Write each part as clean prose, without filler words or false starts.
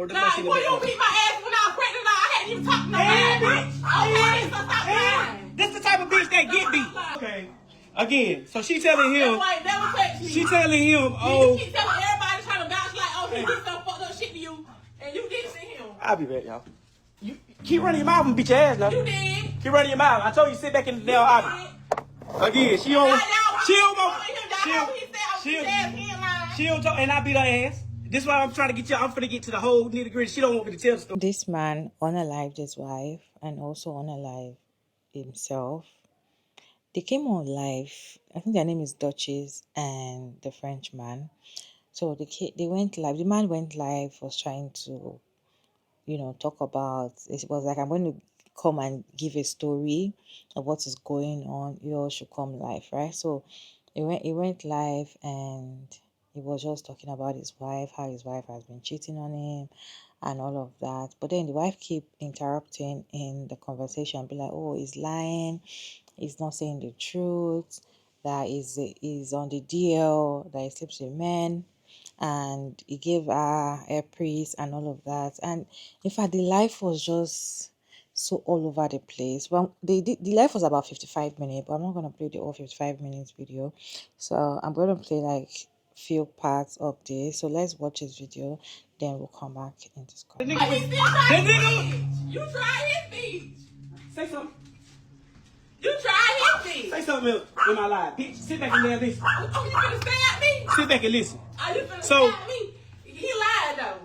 Nah, boy, you beat my ass when I was pregnant. I hadn't even talked to no bitch. Okay, so stop lying. This the type of bitch that get beat. Okay. Again, so she telling him. Never touch me. She telling him, oh. You keep telling everybody trying to vouch like, oh, he did some fucked up shit to you, and you did to him. I'll be back, y'all. You keep running your mouth and beat your ass now. You did. Keep running your mouth. I told you sit back in the damn office. Again, she don't talk, and I beat her ass. This is why I'm trying to get you. I'm finna get to the whole nitty gritty. She don't want me to tell the story. This man unalived his wife and also unalived himself. They came on live. I think their name is Duchess and the French man. So they went live. The man went live, was trying to, talk about. It was like, I'm going to come and give a story of what is going on. You all should come live, right? So he went live and he was just talking about his wife, how his wife has been cheating on him and all of that. But then the wife keep interrupting in the conversation, be like, oh, he's lying, he's not saying the truth, that is on the deal, that he sleeps with men, and he gave her a priest and all of that. And in fact, the life was just so all over the place. Well, the life was about 55 minutes, but I'm not going to play the whole 55 minutes video. So I'm going to play like few parts of this. So let's watch this video, then we'll come back and discuss. You tried his beach. Say something. You tried his beach. Say something else in my life. Bitch, sit back and listen. Oh, you finna stab me? Sit back and listen. Oh, you finna stab me? He lied though.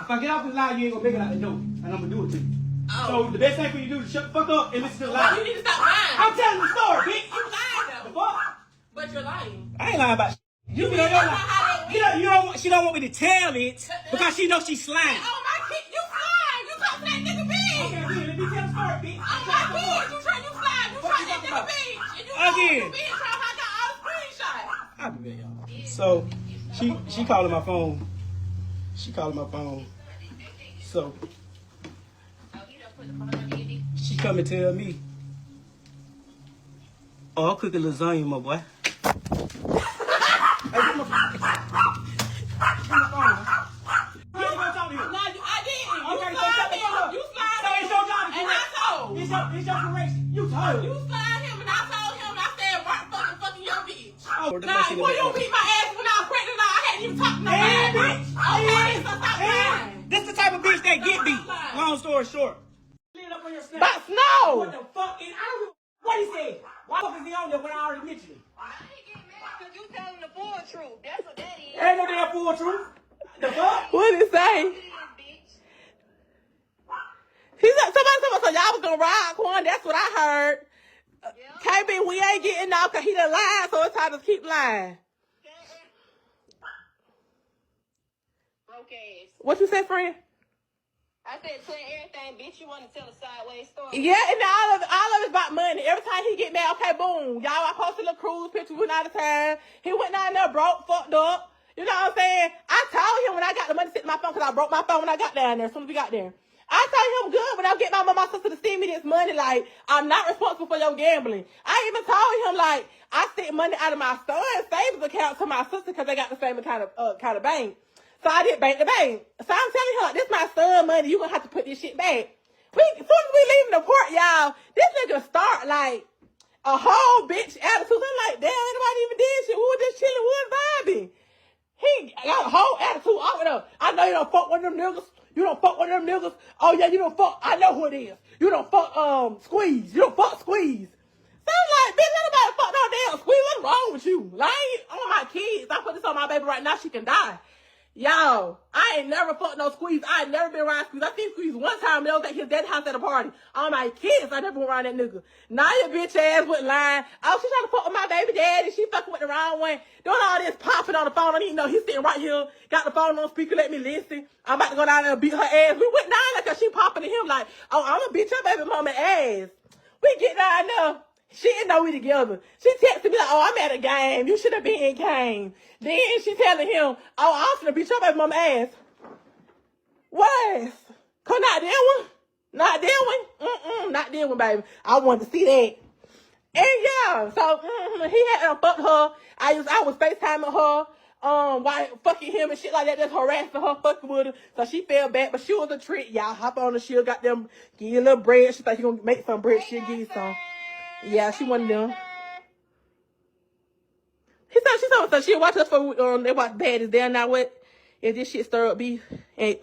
If I get off the lie, you ain't gonna make it out the door, and I'm gonna do it to you. Oh. So the best thing for you to do is shut the fuck up and listen to the lie. You need to stop lying. I'm telling the story, bitch. You lied though. The fuck? But you're lying. I ain't lying about shit. You be on your lie. She don't want me to tell it because she knows she's slime. Oh my kid, you slime. You talk to that nigga bitch. Okay, let me tell the story, bitch. Oh my kid, you slime. You try that nigga bitch. And you again. Bitch, I got all the screenshots. I'll be back, y'all. So she calling my phone. She calling my phone. So she come and tell me, oh, I'll cook a lasagna, my boy. It's your correction. You told him. You slide him and I told him and I said, Mark fucking your bitch. Oh, nah, boy, you beat my ass when I was pregnant. I hadn't even talked to no bitch. Okay, so stop lying. This the type of bitch that get beat. Long story short. But Snow! What the fuck? I don't know what he said. Why the fuck is he on there when I already mentioned it? I ain't getting mad because you telling the full truth. That's what that is. Ain't no damn full truth. The fuck? What did he say? He said, somebody told me, so y'all was gonna ride, Quan. That's what I heard. Yeah. KB, we ain't getting out because he done lied, so it's time to keep lying. Broke ass. What you said, friend? I said, tell everything, bitch. You want to tell a sideways story? Yeah, and all of it's about money. Every time he get mad, okay, boom. Y'all, I posted a cruise picture, went out of town. He went down there, broke, fucked up. You know what I'm saying? I told him when I got the money to sit in my phone because I broke my phone when I got down there, as soon as we got there. I told him good when I get my mama, my sister to send me this money. Like, I'm not responsible for your gambling. I even told him, like, I sent money out of my son's savings account to my sister because they got the same kind of bank. So I did bank to bank. So I'm telling her, this my son money. You gonna have to put this shit back. As soon as we leaving the port, y'all, this nigga start like a whole bitch attitude. I'm like, damn, anybody even did shit. We were just chilling, we was vibing. He got a whole attitude off of them. I know you don't fuck one of them niggas. You don't fuck one of them niggas. Oh yeah, you don't fuck. I know who it is. You don't fuck Squeeze. You don't fuck Squeeze. So I'm like, bitch, nobody fuck no damn Squeeze. What's wrong with you? Like, I want my kids. I put this on my baby right now. She can die. Y'all, I ain't never fucked no Squeeze. I ain't never been around Squeeze. I seen Squeeze one time. It was at his dad's house at a party. All my kids, I never went around that nigga. Now your bitch ass went lying. Oh, she trying to fuck with my baby daddy. She fucking with the wrong one. Doing all this popping on the phone. I didn't even know he's sitting right here. Got the phone on speaker. Let me listen. I'm about to go down there and beat her ass. We went down there because she popping to him like, oh, I'm gonna beat your baby mama ass. We get down there. She didn't know we together. She texted me like, oh, I'm at a game. You should have been in game. Then she telling him, oh, I'm finna beat your baby mama ass. What ass? Cause not that one? Not that one? Not that one, baby. I wanted to see that. And yeah, so he had fucked her. I was FaceTiming her. why fucking him and shit like that, just harassing her, fucking with her. So she felt bad, but she was a trick. Y'all hop on the shield, got them, give you a little bread. She thought she gonna make some bread. She'll give you some. Yeah, she one of them. She told us she'll watch us for they watch Baddies. They're not what if this shit stir up beef and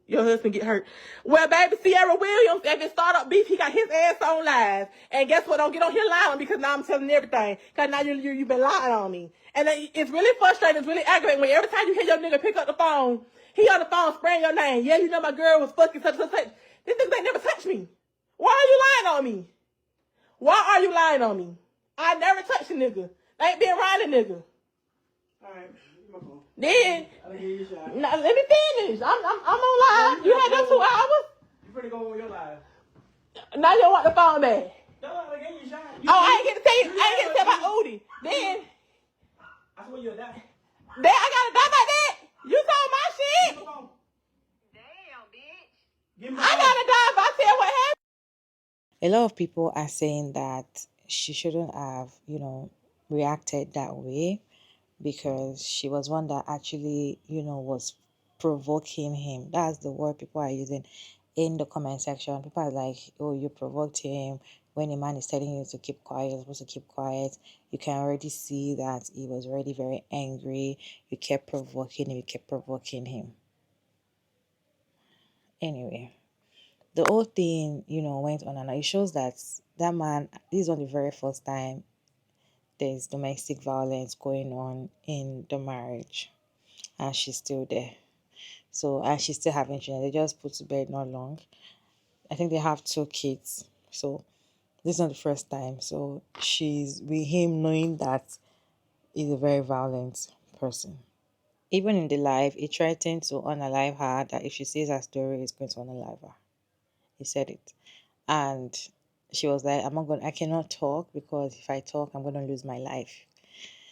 your husband get hurt. Well, baby, Sierra Williams, if it start up beef, he got his ass on live. And guess what? Don't get on here lying because now I'm telling everything. Because now you've been lying on me. And it's really frustrating. It's really aggravating when every time you hear your nigga pick up the phone, he on the phone spraying your name. Yeah, you know my girl was fucking such and such. This nigga ain't never touched me. Why are you lying on me? Why are you lying on me? I never touched a nigga. I ain't been around a nigga. Alright, give me my phone. Then, I'll give you a shot. now, let me finish. I'm on live. You had them 2 hours. You pretty go on your live. Now you don't want the phone back. No, I gave you a shot. I ain't get to tell you. I ain't get to tell about Udi. Then I swear you'll die. I gotta die about that. You told my shit. Give me my phone. Damn, bitch. Give me my I phone. gotta die if I tell what happened. A lot of people are saying that she shouldn't have, reacted that way because she was one that actually, was provoking him. That's the word people are using in the comment section. People are like, oh, you provoked him. When a man is telling you to keep quiet, you're supposed to keep quiet. You can already see that he was already very angry. You kept provoking him. Anyway, the whole thing, went on and on. It shows that man, this is not the very first time there's domestic violence going on in the marriage. And she's still there. So, and she's still having children. They just put to bed not long. I think they have 2 kids. So, this is not the first time. So, she's with him knowing that he's a very violent person. Even in the live, he threatened to unalive her, that if she says her story, he's going to unalive her. He said it. And she was like, I cannot talk because if I talk, I'm going to lose my life.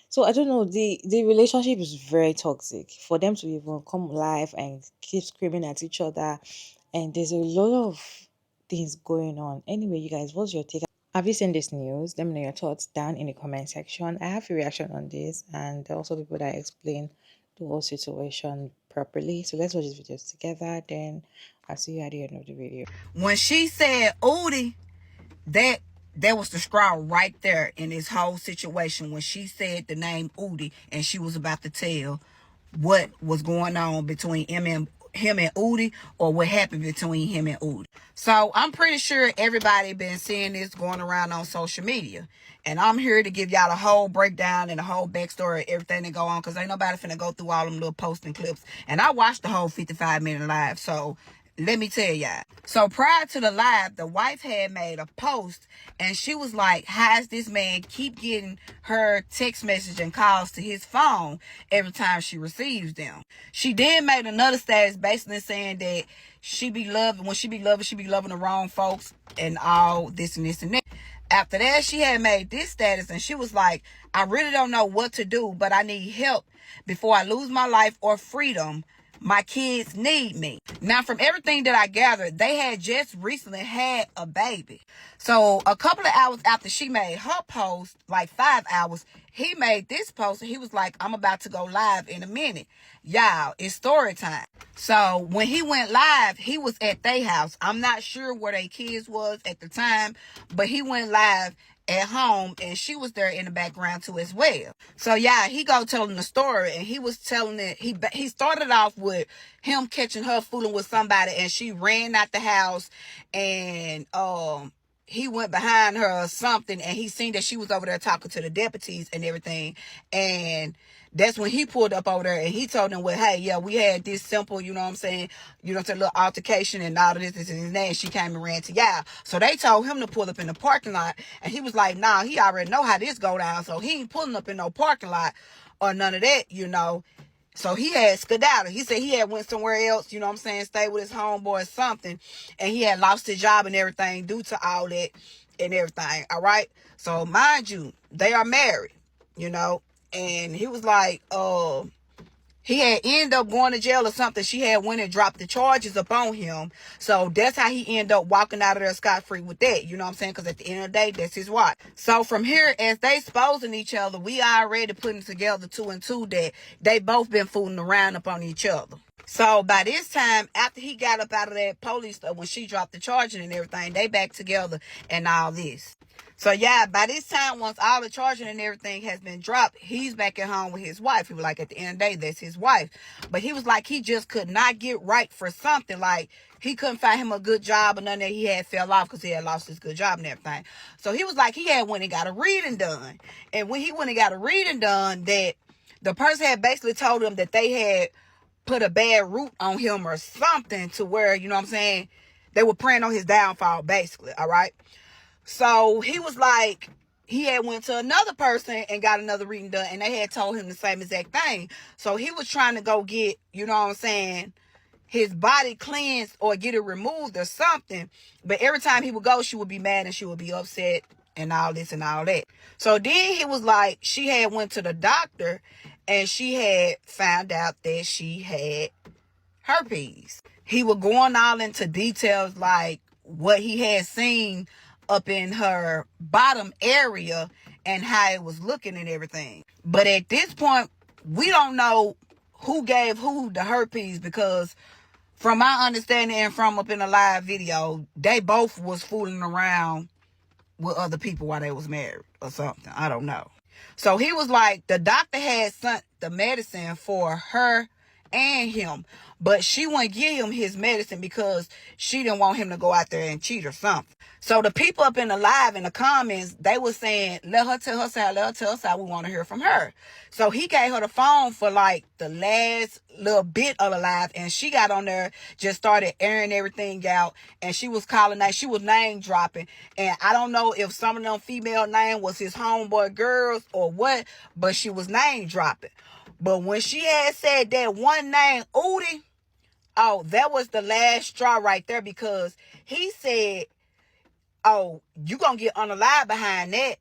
So I don't know, the relationship is very toxic. For them to even come live and keep screaming at each other, and there's a lot of things going on. Anyway, you guys, what's your take? Have you seen this news? Let me know your thoughts down in the comment section. I have a reaction on this, and also people that explain the whole situation properly. So let's watch this video together, then I'll see you at the end of the video. When she said Udi, that was the straw right there in this whole situation. When she said the name Udi and she was about to tell what was going on between him and Udi, or what happened between him and Udi. So I'm pretty sure everybody been seeing this going around on social media. And I'm here to give y'all the whole breakdown and the whole backstory of everything that go on, because ain't nobody finna go through all them little posting clips. And I watched the whole 55-minute live, so let me tell y'all. So prior to the live, the wife had made a post and she was like, how does this man keep getting her text message and calls to his phone every time she receives them? She then made another status basically saying that when she be loving the wrong folks and all this and this and that. After that, she had made this status and she was like, I really don't know what to do, but I need help before I lose my life or freedom. My kids need me. Now, from everything that I gathered, they had just recently had a baby. So a couple of hours after she made her post, like 5 hours, he made this post and he was like, I'm about to go live in a minute. Y'all, it's story time. So when he went live, he was at their house. I'm not sure where their kids was at the time, but he went live at home and she was there in the background too as well. So yeah, he go telling the story and he was telling it. He started off with him catching her fooling with somebody and she ran out the house and he went behind her or something and he seen that she was over there talking to the deputies and everything. And that's when he pulled up over there and he told them, well, hey, yeah, we had this simple, you know what I'm saying, little altercation and all of this and that. And she came and ran to y'all. So they told him to pull up in the parking lot. And he was like, nah, he already know how this go down. So he ain't pulling up in no parking lot or none of that, So he had skedaddled. He said he had went somewhere else, stayed with his homeboy or something. And he had lost his job and everything due to all that and everything. All right. So mind you, they are married, And he was like, He had ended up going to jail or something. She had went and dropped the charges upon him. So that's how he ended up walking out of there scot-free with that. You know what I'm saying? Because at the end of the day, that's his wife. So from here, as they exposing each other, we already putting together 2 and 2 that they both been fooling around upon each other. So by this time, after he got up out of that police stuff, when she dropped the charging and everything, they back together and all this. So yeah, by this time, once all the charging and everything has been dropped, he's back at home with his wife. He was like, at the end of the day, that's his wife. But he was like, he just could not get right for something. Like, he couldn't find him a good job or nothing that he had fell off because he had lost his good job and everything. So he was like, he had went and got a reading done. And when he went and got a reading done, that the person had basically told him that they had put a bad root on him or something to where, you know what I'm saying, they were praying on his downfall, basically, all right? So he was like, he had went to another person and got another reading done, and they had told him the same exact thing. So he was trying to go get, you know what I'm saying, his body cleansed or get it removed or something. But every time he would go, she would be mad and she would be upset and all this and all that. So then he was like, she had went to the doctor and she had found out that she had herpes. He was going all into details like what he had seen up in her bottom area and how it was looking and everything. But at this point, we don't know who gave who the herpes, because from my understanding and from up in the live video, they both was fooling around with other people while they was married or something. I don't know. So he was like, the doctor had sent the medicine for her and him, but she wouldn't give him his medicine because she didn't want him to go out there and cheat or something. So the people up in the live, in the comments, they were saying, let her tell her side, let her tell her side, we want to hear from her. So he gave her the phone for like the last little bit of the live, and she got on there, just started airing everything out, and she was calling out, she was name dropping, and I don't know if some of them female name was his homeboy girls or what, but she was name dropping. But when she had said that one name, Udi, oh, that was the last straw right there, because he said, oh, you gonna get unalive behind that,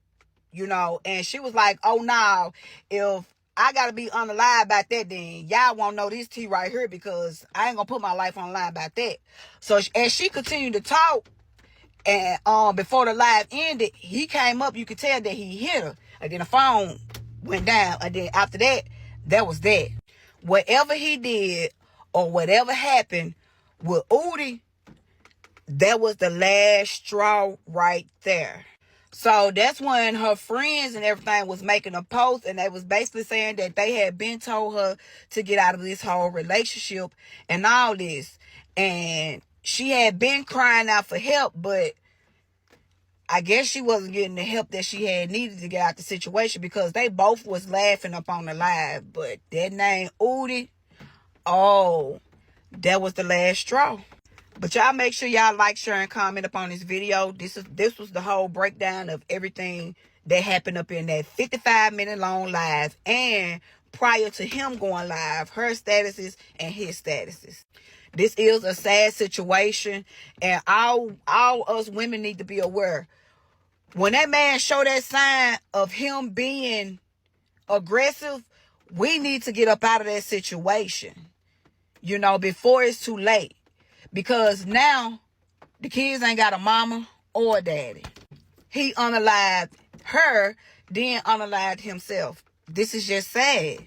you know. And she was like, oh, no, if I gotta be unalive about that, then y'all won't know this tea right here, because I ain't gonna put my life on the line about that. So as she continued to talk, and before the live ended, he came up, you could tell that he hit her, and then the phone went down, and then after that, that was that. Whatever he did or whatever happened with Udi, that was the last straw right there. So that's when her friends and everything was making a post, and they was basically saying that they had been told her to get out of this whole relationship and all this. And she had been crying out for help, but I guess she wasn't getting the help that she had needed to get out the situation, because they both was laughing up on the live. But that name, Udi, oh, that was the last straw. But y'all make sure y'all like, share, and comment up on this video. This was the whole breakdown of everything that happened up in that 55-minute long live, and prior to him going live, her statuses and his statuses. This is a sad situation, and all us women need to be aware. When that man showed that sign of him being aggressive, we need to get up out of that situation, you know, before it's too late. Because now the kids ain't got a mama or a daddy. He unalived her, then unalived himself. This is just sad.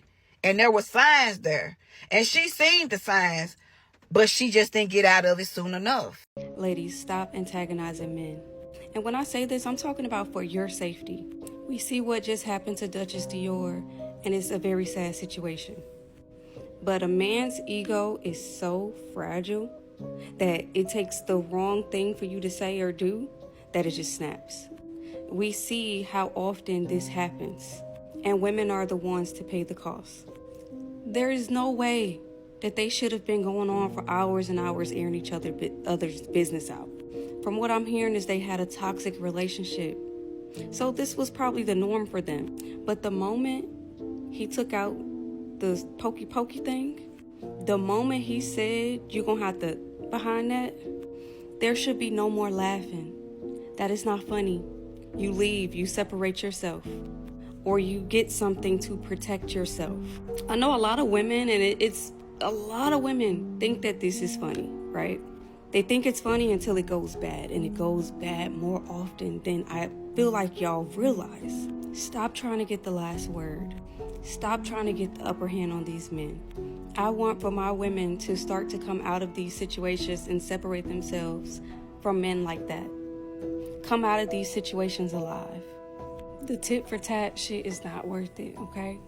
And there were signs there. And she seen the signs, but she just didn't get out of it soon enough. Ladies, stop antagonizing men. And when I say this, I'm talking about for your safety. We see what just happened to Duchess Dior, and it's a very sad situation. But a man's ego is so fragile that it takes the wrong thing for you to say or do that it just snaps. We see how often this happens, and women are the ones to pay the cost. There is no way that they should have been going on for hours and hours airing each other's business out. From what I'm hearing is they had a toxic relationship. So this was probably the norm for them. But the moment he took out the pokey thing, the moment he said, you're going to have to, behind that, there should be no more laughing. That is not funny. You leave, you separate yourself. or you get something to protect yourself. I know a lot of women, and it's a lot of women think that this is funny, right? They think it's funny until it goes bad, and it goes bad more often than I feel like y'all realize. Stop trying to get the last word. Stop trying to get the upper hand on these men. I want for my women to start to come out of these situations and separate themselves from men like that. Come out of these situations alive. The tit for tat shit is not worth it, okay?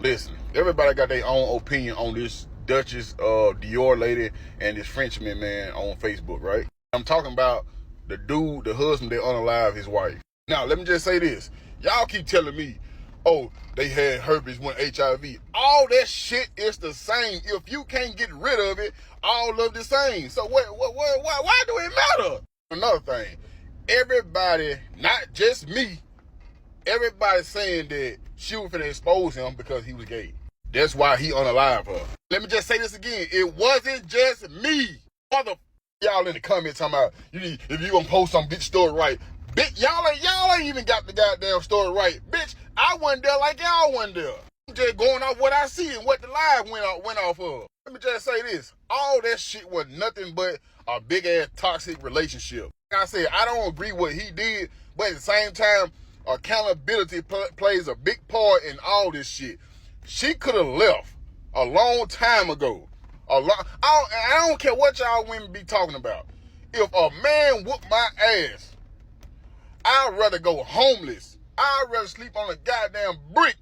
Listen, everybody got their own opinion on this Duchess Dior lady and this Frenchman man on Facebook, right? I'm talking about the dude, the husband that unalived his wife. Now, let me just say this. Y'all keep telling me, oh, they had herpes, went HIV. All that shit is the same. If you can't get rid of it, all of the same. So why do it matter? Another thing, everybody, not just me, everybody saying that she was finna expose him because he was gay. That's why he unalived her. Let me just say this again. It wasn't just me. Y'all in the comments talking about, if you gonna post some bitch story right. Bitch, y'all ain't even got the goddamn story right. Bitch, I wasn't there like y'all wasn't there. I'm just going off what I see and what the live went off of. Let me just say this. All that shit was nothing but a big ass toxic relationship. Like I said, I don't agree what he did, but at the same time, accountability plays a big part in all this shit. She could have left a long time ago. I don't care what y'all women be talking about. If a man whooped my ass, I'd rather go homeless. I'd rather sleep on a goddamn brick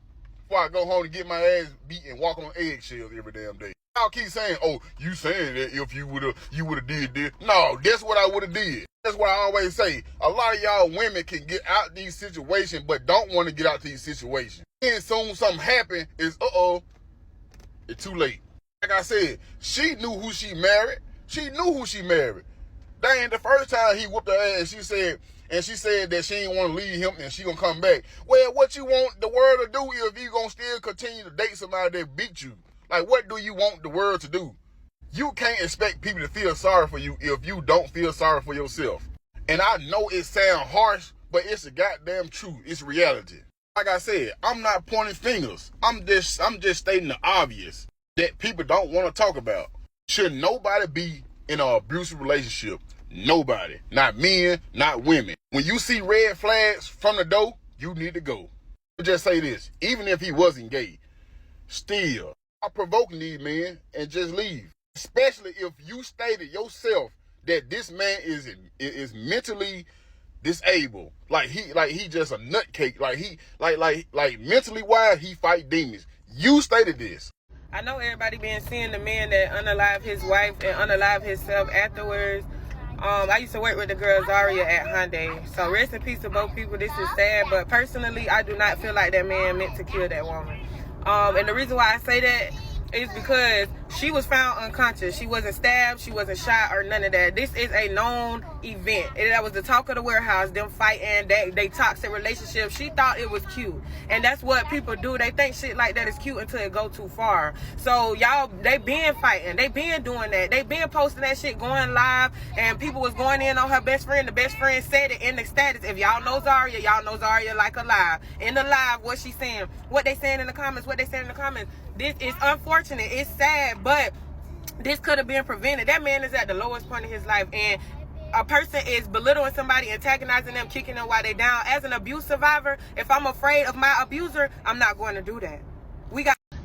before I go home and get my ass beat and walk on eggshells every damn day. Y'all keep saying, oh, you saying that if you would have did this. No, that's what I would have did. That's why I always say, a lot of y'all women can get out these situations, but don't want to get out these situations. Then soon something happen, it's it's too late. Like I said, she knew who she married. She knew who she married. That ain't the first time he whooped her ass. She said that she didn't want to leave him and she gonna come back. Well, what you want the world to do if you gonna still continue to date somebody that beat you? Like, what do you want the world to do? You can't expect people to feel sorry for you if you don't feel sorry for yourself. And I know it sounds harsh, but it's the goddamn truth. It's reality. Like I said, I'm not pointing fingers. I'm just stating the obvious that people don't want to talk about. Should nobody be in an abusive relationship? Nobody. Not men, not women. When you see red flags from the door, you need to go. I'll just say this. Even if he wasn't gay, still, stop provoking these men and just leave. Especially if you stated yourself that this man is mentally disabled. Like he just a nutcake. Like mentally wise, he fight demons. You stated this. I know everybody been seeing the man that unalived his wife and unalived himself afterwards. I used to work with the girl Zaria at Hyundai. So rest in peace to both people. This is sad, but personally, I do not feel like that man meant to kill that woman. And the reason why I say that is because she was found unconscious. She wasn't stabbed, she wasn't shot or none of that. This is a known event. That was the talk of the warehouse, them fighting, they toxic relationship. She thought it was cute. And that's what people do. They think shit like that is cute until it go too far. So y'all, they been fighting. They been doing that. They been posting that shit, going live, and people was going in on her best friend. The best friend said it in the status. If y'all know Zaria, y'all know Zaria like alive. In the live, what she saying, what they saying in the comments, This is unfortunate. It's sad, but this could have been prevented. That man is at the lowest point of his life, and a person is belittling somebody, antagonizing them, kicking them while they down. As an abuse survivor, if I'm afraid of my abuser, I'm not going to do that.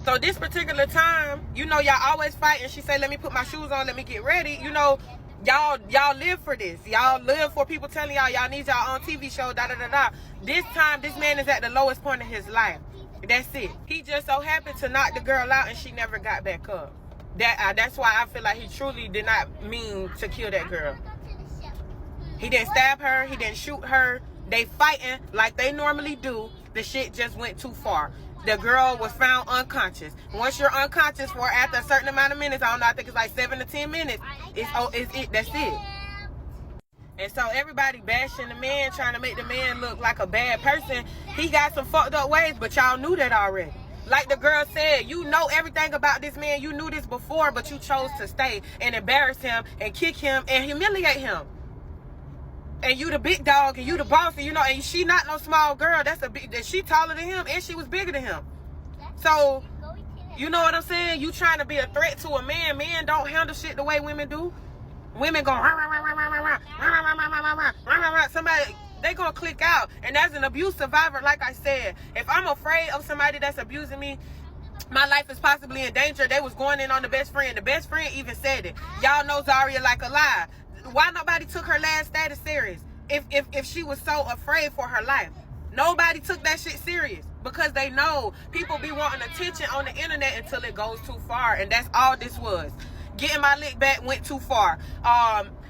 So this particular time, you know, y'all always fight, and she say, let me put my shoes on, let me get ready. You know, y'all live for this. Y'all live for people telling y'all need y'all own TV show, da-da-da-da. This time, this man is at the lowest point of his life. That's it. He just so happened to knock the girl out, and she never got back up. That's why I feel like he truly did not mean to kill that girl. He didn't stab her. He didn't shoot her. They fighting like they normally do. The shit just went too far. The girl was found unconscious. Once you're unconscious for after a certain amount of minutes, I don't know, I think it's like 7 to 10 minutes, that's it. And so everybody bashing the man, trying to make the man look like a bad person. He got some fucked up ways, but y'all knew that already. Like the girl said, you know everything about this man. You knew this before, but you chose to stay and embarrass him and kick him and humiliate him. and you the big dog and you the boss, and you know, and she not no small girl. That's a big, that she taller than him and she was bigger than him. So, you know what I'm saying? You trying to be a threat to a man. Men don't handle shit the way women do. Women go, somebody, they gonna click out. And as an abuse survivor, like I said, if I'm afraid of somebody that's abusing me, my life is possibly in danger. They was going in on the best friend. The best friend even said it. Y'all know Zaria like a lie. Why nobody took her last status serious? If she was so afraid for her life. Nobody took that shit serious because they know people be wanting attention on the internet until it goes too far. And that's all this was. Getting my lick back went too far.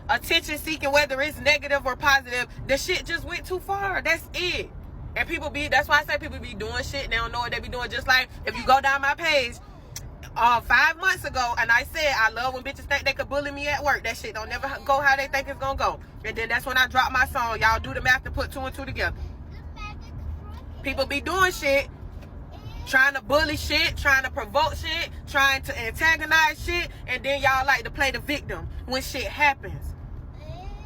Attention seeking, whether it's negative or positive, the shit just went too far. That's it. And people be, that's why I say people be doing shit and they don't know what they be doing. Just like if you go down my page 5 months ago and I said I love when bitches think they could bully me at work. That shit don't never go how they think it's gonna go. And then that's when I dropped my song. Y'all do the math to put 2 and 2 together. People be doing shit, trying to bully shit, trying to provoke shit, trying to antagonize shit, and then y'all like to play the victim when shit happens.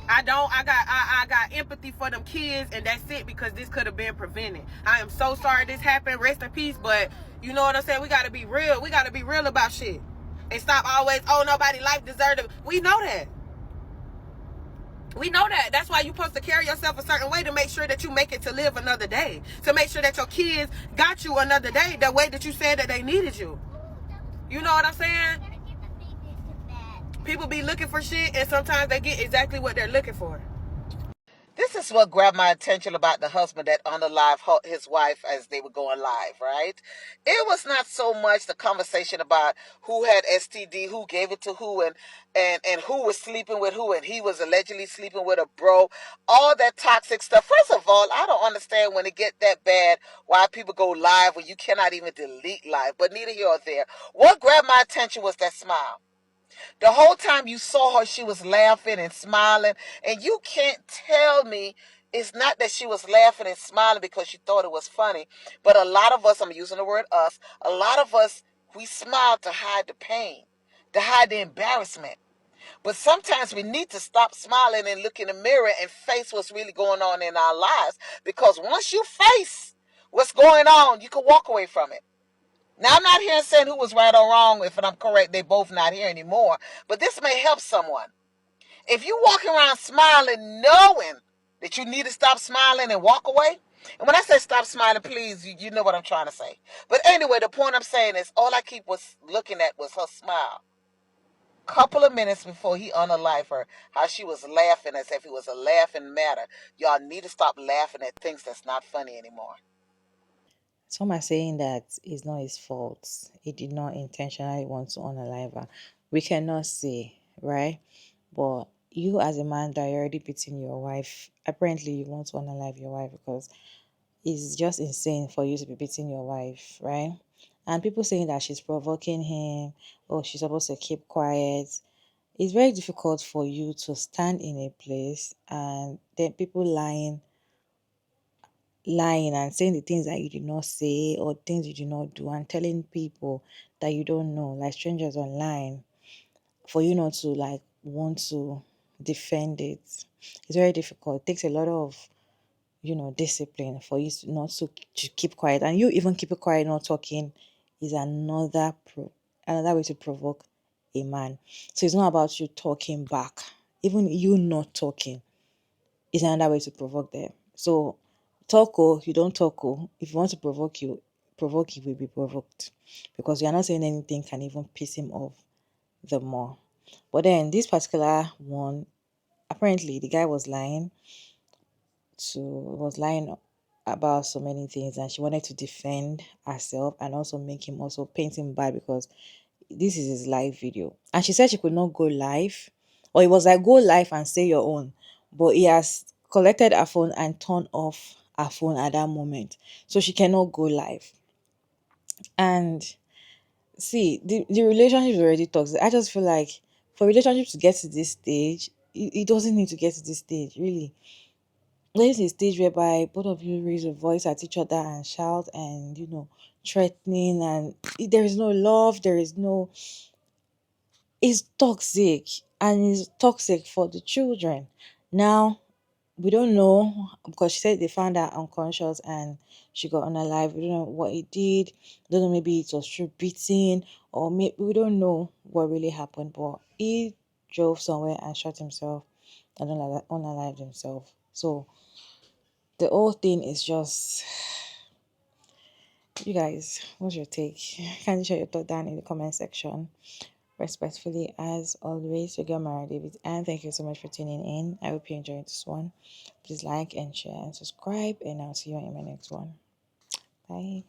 I got empathy for them kids, and that's it, because this could have been prevented. I am so sorry this happened. Rest in peace. But you know what I'm saying? We got to be real. We got to be real about shit. And stop always, oh, nobody life deserved it. We know that. We know that. That's why you're supposed to carry yourself a certain way to make sure that you make it to live another day. To make sure that your kids got you another day the way that you said that they needed you. You know what I'm saying? People be looking for shit, and sometimes they get exactly what they're looking for. This is what grabbed my attention about the husband that unalived his wife as they were going live, right? It was not so much the conversation about who had STD, who gave it to who, and who was sleeping with who, and he was allegedly sleeping with a bro. All that toxic stuff. First of all, I don't understand when it get that bad why people go live when you cannot even delete live, but neither here or there. What grabbed my attention was that smile. The whole time you saw her, she was laughing and smiling. And you can't tell me it's not that she was laughing and smiling because she thought it was funny. But a lot of us, I'm using the word us, a lot of us, we smile to hide the pain, to hide the embarrassment. But sometimes we need to stop smiling and look in the mirror and face what's really going on in our lives. Because once you face what's going on, you can walk away from it. Now, I'm not here saying who was right or wrong. If I'm correct, they both not here anymore. But this may help someone. If you walking around smiling, knowing that you need to stop smiling and walk away. And when I say stop smiling, please, you know what I'm trying to say. But anyway, the point I'm saying is all I keep was looking at was her smile. Couple of minutes before he unalived her, how she was laughing as if it was a laughing matter. Y'all need to stop laughing at things that's not funny anymore. Some are saying that it's not his fault. He did not intentionally want to unalive her. We cannot say, right? But you as a man that you're already beating your wife, apparently you want to unalive your wife because it's just insane for you to be beating your wife, right? And people saying that she's provoking him or she's supposed to keep quiet. It's very difficult for you to stand in a place and then people lying and saying the things that you did not say or things you did not do and telling people that you don't know, like strangers online, for you not to like want to defend it. It's very difficult. It takes a lot of discipline for you not to keep quiet, and you even keep it quiet, not talking, is another way to provoke a man. So it's not about you talking back, even you not talking is another way to provoke them. So talk or you don't talk or if you want to provoke you will be provoked because you're not saying anything can even piss him off the more. But then this particular one, apparently the guy was lying about so many things and she wanted to defend herself and also make him also paint him bad because this is his live video. And she said she could not go live, or it was like go live and say your own, but he has collected her phone and turned off her phone at that moment. So she cannot go live. And see, the relationship is already toxic. I just feel like for relationships to get to this stage, it doesn't need to get to this stage, really. There is a stage whereby both of you raise your voice at each other and shout and, threatening, and there is no love, it's toxic, and it's toxic for the children. Now, we don't know, because she said they found her unconscious and she got unalive. We don't know what he did. Don't know, maybe it was through beating, or maybe we don't know what really happened. But he drove somewhere and shot himself and unalived himself. So the whole thing is just, you guys, what's your take? Can you share your thought down in the comment section? Respectfully, as always, your girl Mara David, and thank you so much for tuning in. I hope you enjoyed this one. Please like and share and subscribe, and I'll see you in my next one. Bye.